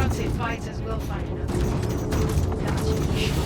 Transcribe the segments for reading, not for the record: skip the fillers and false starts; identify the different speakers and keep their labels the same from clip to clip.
Speaker 1: Fancy fighters will find us. That's for sure.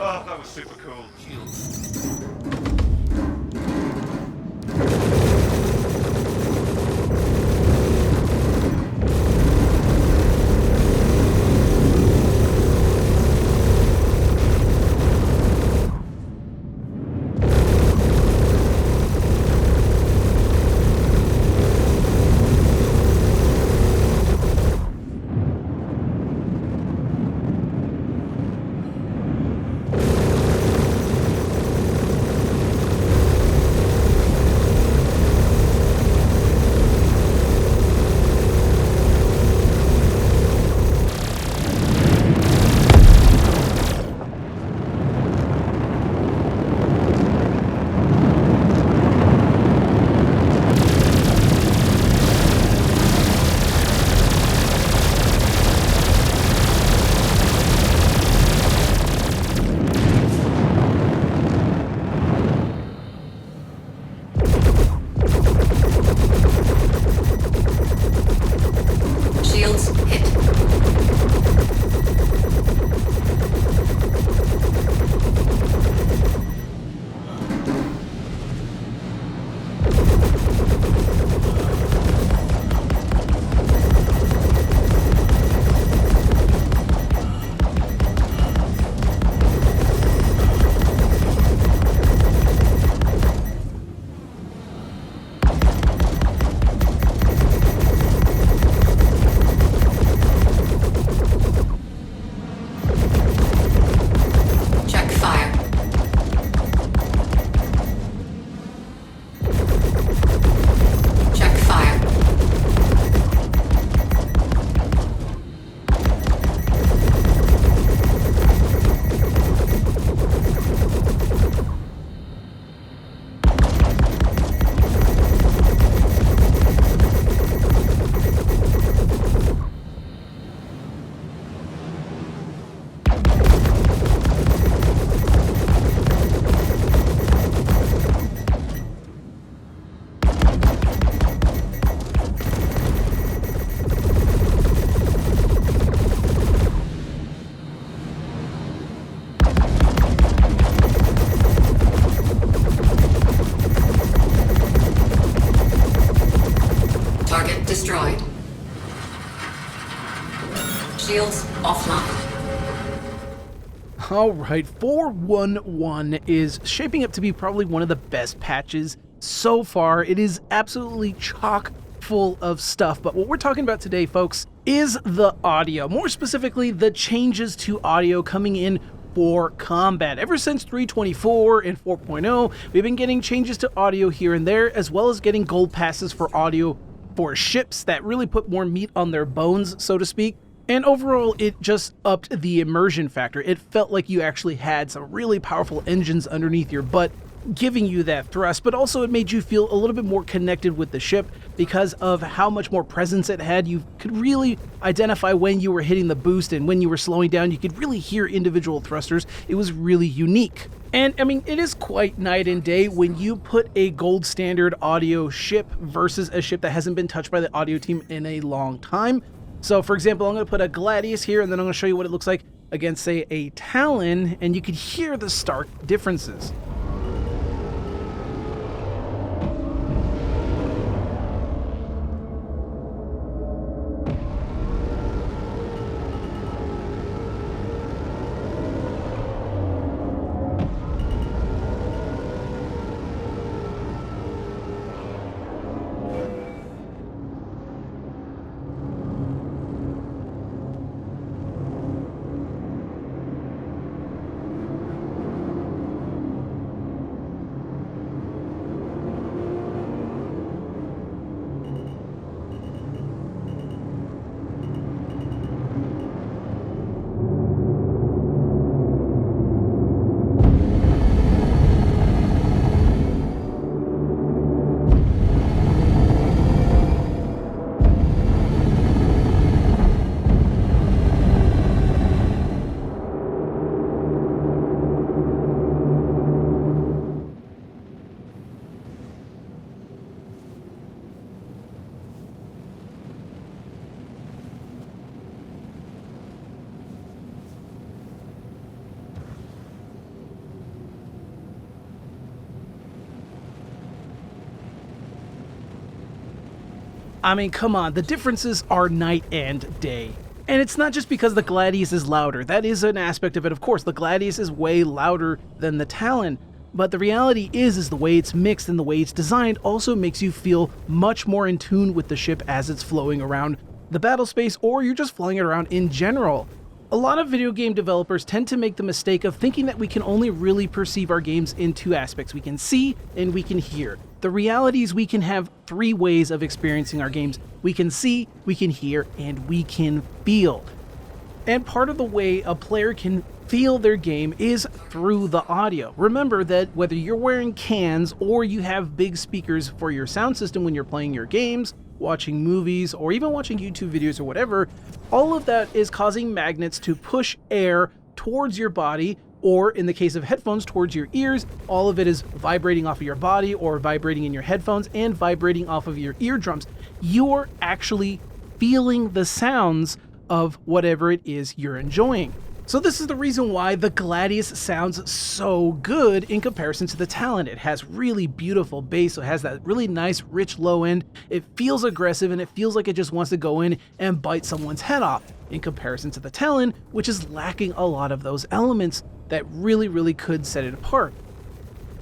Speaker 2: Oh, that was super cool.
Speaker 3: Destroyed. Shields offline.
Speaker 4: Alright, 4.1.1 is shaping up to be probably one of the best patches so far. It is absolutely chock full of stuff, but what we're talking about today, folks, is the audio. More specifically, the changes to audio coming in for combat. Ever since 3.24 and 4.0, we've been getting changes to audio here and there, as well as getting gold passes for audio for ships that really put more meat on their bones, so to speak. And overall, it just upped the immersion factor. It felt like you actually had some really powerful engines underneath your butt, giving you that thrust, but also it made you feel a little bit more connected with the ship. because of how much more presence it had. You could really identify when you were hitting the boost and when you were slowing down. You could really hear individual thrusters. It was really unique. And I mean, it is quite night and day when you put a gold standard audio ship versus a ship that hasn't been touched by the audio team in a long time. So for example, I'm going to put a Gladiator here, and then I'm going to show you what it looks like against, say, a Talon, and you could hear the stark differences. I mean, come on, the differences are night and day. And it's not just because the Gladius is louder. That is an aspect of it, of course. The Gladius is way louder than the Talon. But the reality is the way it's mixed and the way it's designed also makes you feel much more in tune with the ship as it's flowing around the battle space, or you're just flying it around in general. A lot of video game developers tend to make the mistake of thinking that we can only really perceive our games in two aspects. We can see and we can hear. The reality is we can have three ways of experiencing our games. We can see, we can hear, and we can feel. And part of the way a player can feel their game is through the audio. Remember that whether you're wearing cans or you have big speakers for your sound system when you're playing your games, watching movies, or even watching YouTube videos or whatever, all of that is causing magnets to push air towards your body, or in the case of headphones, towards your ears. All of it is vibrating off of your body or vibrating in your headphones and vibrating off of your eardrums. You're actually feeling the sounds of whatever it is you're enjoying. So this is the reason why the Gladius sounds so good in comparison to the Talon. It has really beautiful bass, so it has that really nice, rich low end. It feels aggressive and it feels like it just wants to go in and bite someone's head off, in comparison to the Talon, which is lacking a lot of those elements that really could set it apart.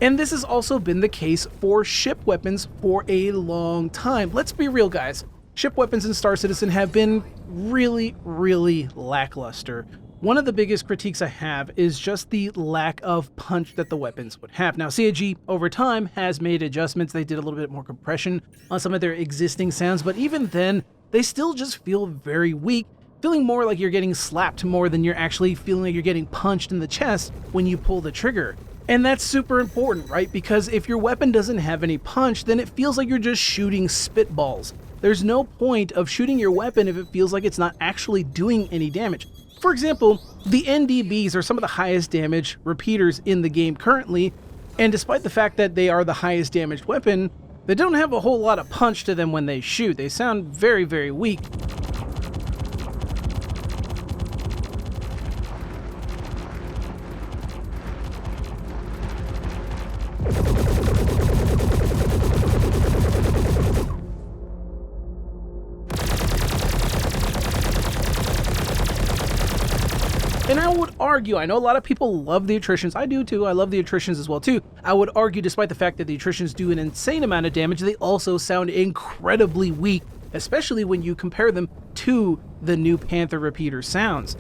Speaker 4: And this has also been the case for ship weapons for a long time. Let's be real, guys. Ship weapons in Star Citizen have been really lackluster. One of the biggest critiques I have is just the lack of punch that the weapons would have. Now, CIG over time has made adjustments. They did a little bit more compression on some of their existing sounds, but even then, they still just feel very weak, feeling more like you're getting slapped more than you're actually feeling like you're getting punched in the chest when you pull the trigger. And that's super important, right? Because if your weapon doesn't have any punch, then it feels like you're just shooting spitballs. There's no point of shooting your weapon if it feels like it's not actually doing any damage. For example, the NDBs are some of the highest damage repeaters in the game currently, and despite the fact that they are the highest damaged weapon, they don't have a whole lot of punch to them when they shoot. They sound very weak. And I would argue, I know a lot of people love the attritions, I do too, I love the attritions as well too. I would argue, despite the fact that the attritions do an insane amount of damage, they also sound incredibly weak, especially when you compare them to the new Panther repeater sounds.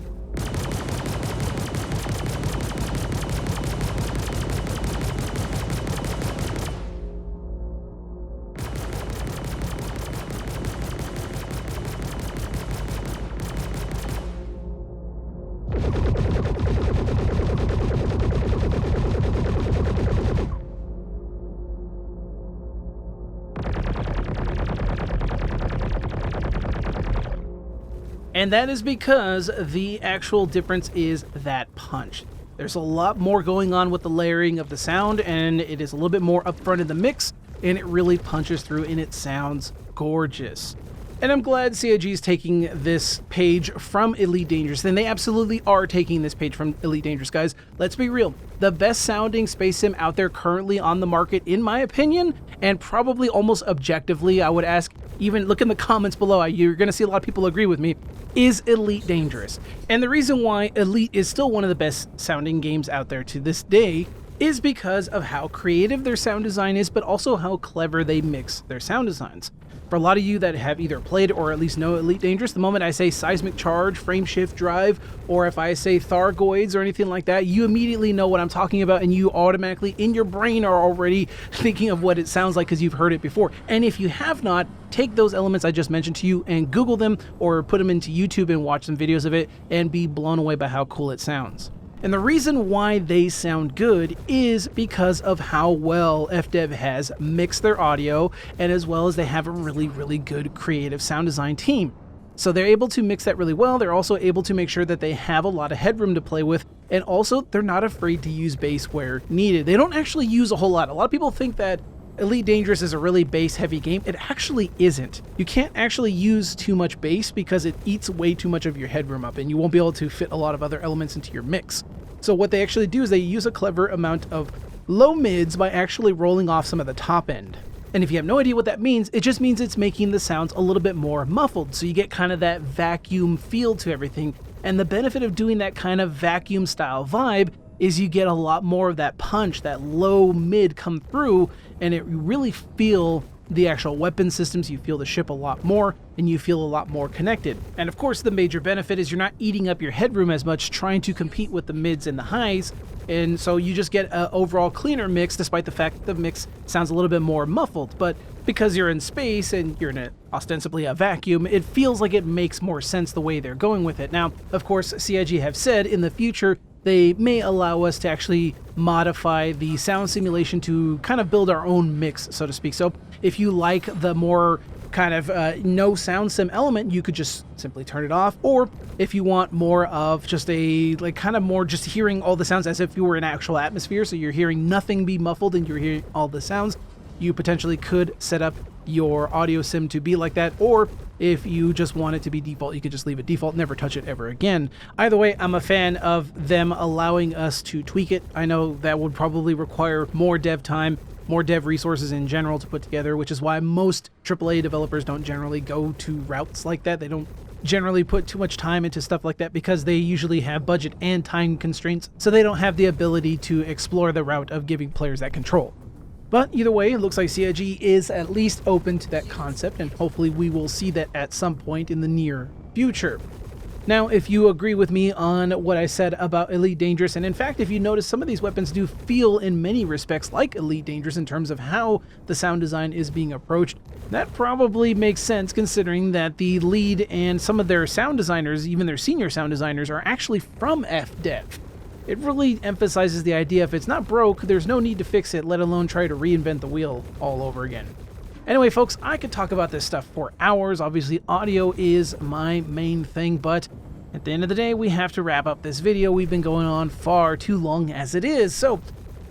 Speaker 4: And that is because the actual difference is that punch. There's a lot more going on with the layering of the sound, and it is a little bit more upfront in the mix, and it really punches through and it sounds gorgeous. And I'm glad CIG is taking this page from Elite Dangerous, and they absolutely are taking this page from Elite Dangerous, guys. Let's be real. The best sounding space sim out there currently on the market, in my opinion, and probably almost objectively, I would ask, even look in the comments below, you're going to see a lot of people agree with me, is Elite Dangerous. And the reason why Elite is still one of the best sounding games out there to this day is because of how creative their sound design is, but also how clever they mix their sound designs. For a lot of you that have either played or at least know Elite Dangerous, the moment I say seismic charge, frame shift drive, or if I say Thargoids or anything like that, you immediately know what I'm talking about, and you automatically in your brain are already thinking of what it sounds like because you've heard it before. And if you have not, take those elements I just mentioned to you and Google them or put them into YouTube and watch some videos of it and be blown away by how cool it sounds. And the reason why they sound good is because of how well FDev has mixed their audio, and as well as they have a really, really good creative sound design team. So they're able to mix that really well. They're also able to make sure that they have a lot of headroom to play with, and also they're not afraid to use bass where needed. They don't actually use a whole lot. A lot of people think that Elite Dangerous is a really bass-heavy game. It actually isn't. You can't actually use too much bass because it eats way too much of your headroom up, and you won't be able to fit a lot of other elements into your mix. So what they actually do is they use a clever amount of low mids by actually rolling off some of the top end. And if you have no idea what that means, it just means it's making the sounds a little bit more muffled, so you get kind of that vacuum feel to everything. And the benefit of doing that kind of vacuum style vibe is you get a lot more of that punch, that low mid come through, and you really feel the actual weapon systems, you feel the ship a lot more, and you feel a lot more connected. And of course the major benefit is you're not eating up your headroom as much trying to compete with the mids and the highs, and so you just get an overall cleaner mix, despite the fact that the mix sounds a little bit more muffled. But because you're in space and you're in ostensibly a vacuum, it feels like it makes more sense the way they're going with it. Now, of course, CIG have said in the future they may allow us to actually modify the sound simulation to kind of build our own mix, so to speak. So if you like the more kind of no sound sim element, you could just simply turn it off. Or if you want more of just a kind of more just hearing all the sounds as if you were in actual atmosphere, so you're hearing nothing be muffled and you're hearing all the sounds, you potentially could set up your audio sim to be like that. Or if you just want it to be default, you could just leave it default, never touch it ever again. Either way, I'm a fan of them allowing us to tweak it. I know that would probably require more dev time, more dev resources in general to put together, which is why most AAA developers don't generally go to routes like that. They don't generally put too much time into stuff like that because they usually have budget and time constraints, so they don't have the ability to explore the route of giving players that control. But either way, it looks like CIG is at least open to that concept, and hopefully we will see that at some point in the near future. Now, if you agree with me on what I said about Elite Dangerous, and in fact, if you notice, some of these weapons do feel in many respects like Elite Dangerous in terms of how the sound design is being approached, that probably makes sense considering that the lead and some of their sound designers, even their senior sound designers, are actually from FDev. It really emphasizes the idea if it's not broke, there's no need to fix it, let alone try to reinvent the wheel all over again. Anyway, folks, I could talk about this stuff for hours. Obviously, audio is my main thing, but at the end of the day, we have to wrap up this video. We've been going on far too long as it is. So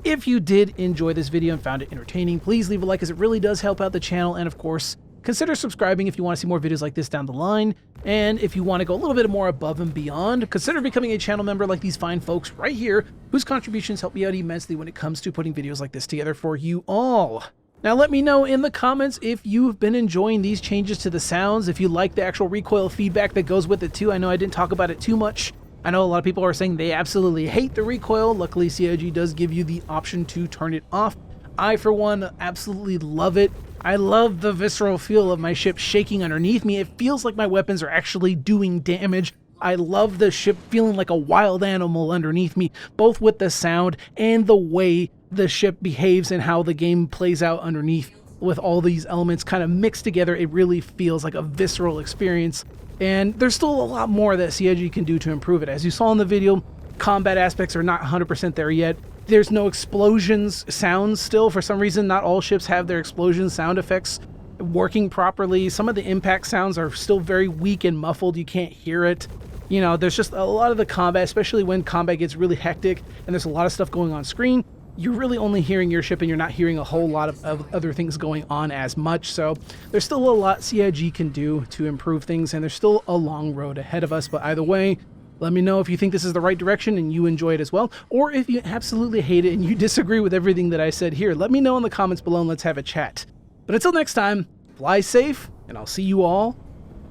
Speaker 4: if you did enjoy this video and found it entertaining, please leave a like, as it really does help out the channel. And of course, consider subscribing if you want to see more videos like this down the line. And if you want to go a little bit more above and beyond, consider becoming a channel member like these fine folks right here, whose contributions help me out immensely when it comes to putting videos like this together for you all. Now let me know in the comments if you've been enjoying these changes to the sounds, if you like the actual recoil feedback that goes with it too. I know I didn't talk about it too much. I know a lot of people are saying they absolutely hate the recoil. Luckily, CIG does give you the option to turn it off. I, for one, absolutely love it. I love the visceral feel of my ship shaking underneath me. It feels like my weapons are actually doing damage. I love the ship feeling like a wild animal underneath me, both with the sound and the way the ship behaves and how the game plays out underneath. With all these elements kind of mixed together, it really feels like a visceral experience. And there's still a lot more that CIG can do to improve it. As you saw in the video, combat aspects are not 100% there yet. There's no explosions sounds still. For some reason, not all ships have their explosion sound effects working properly. Some of the impact sounds are still very weak and muffled. You can't hear it. You know, there's just a lot of the combat, especially when combat gets really hectic and there's a lot of stuff going on screen. You're really only hearing your ship and you're not hearing a whole lot of other things going on as much. So there's still a lot CIG can do to improve things, and there's still a long road ahead of us. But either way, let me know if you think this is the right direction and you enjoy it as well, or if you absolutely hate it and you disagree with everything that I said here. Let me know in the comments below and let's have a chat. But until next time, fly safe, and I'll see you all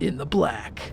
Speaker 4: in the black.